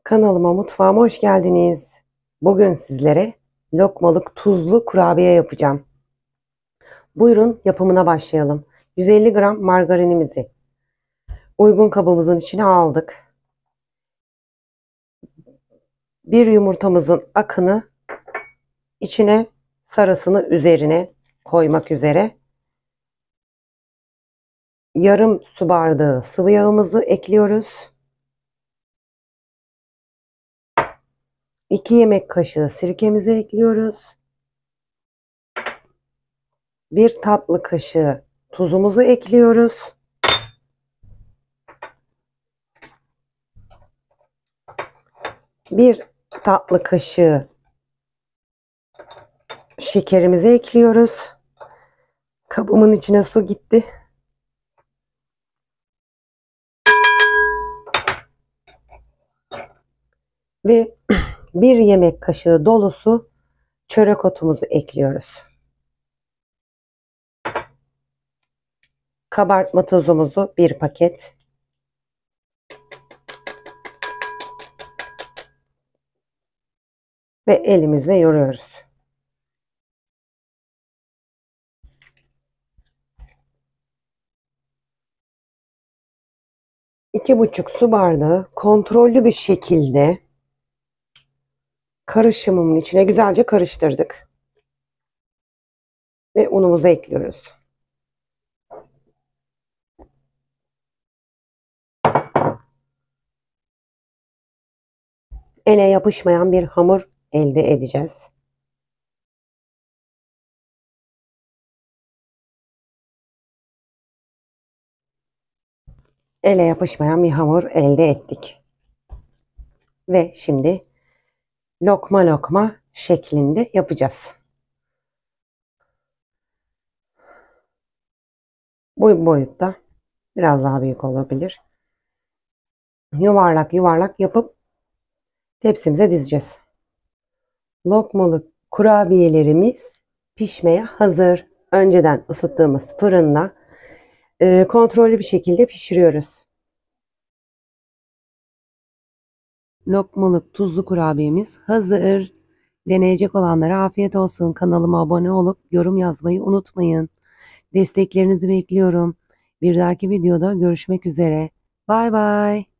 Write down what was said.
Kanalıma, mutfağıma hoş geldiniz. Bugün sizlere lokmalık tuzlu kurabiye yapacağım. Buyurun yapımına başlayalım. 150 gram margarinimizi uygun kabımızın içine aldık. Bir yumurtamızın akını içine, sarısını üzerine koymak üzere yarım su bardağı sıvı yağımızı ekliyoruz. 2 yemek kaşığı sirkemizi ekliyoruz. 1 tatlı kaşığı tuzumuzu ekliyoruz. 1 tatlı kaşığı şekerimizi ekliyoruz. Kabımın içine su gitti. Ve 1 yemek kaşığı dolusu çörek otumuzu ekliyoruz. Kabartma tozumuzu 1 paket. Ve elimizle yoğuruyoruz. İki buçuk su bardağı kontrollü bir şekilde karışımımın içine güzelce karıştırdık. Ve unumuzu ekliyoruz. Ele yapışmayan bir hamur elde edeceğiz. Ele yapışmayan bir hamur elde ettik. Ve şimdi lokma lokma şeklinde yapacağız. Bu boyutta, biraz daha büyük olabilir. Yuvarlak yuvarlak yapıp tepsimize dizeceğiz. Lokmalık kurabiyelerimiz pişmeye hazır. Önceden ısıttığımız fırında kontrollü bir şekilde pişiriyoruz. Lokmalık tuzlu kurabiyemiz hazır. Deneyecek olanlara afiyet olsun. Kanalıma abone olup yorum yazmayı unutmayın. Desteklerinizi bekliyorum. Bir dahaki videoda görüşmek üzere. Bay bay.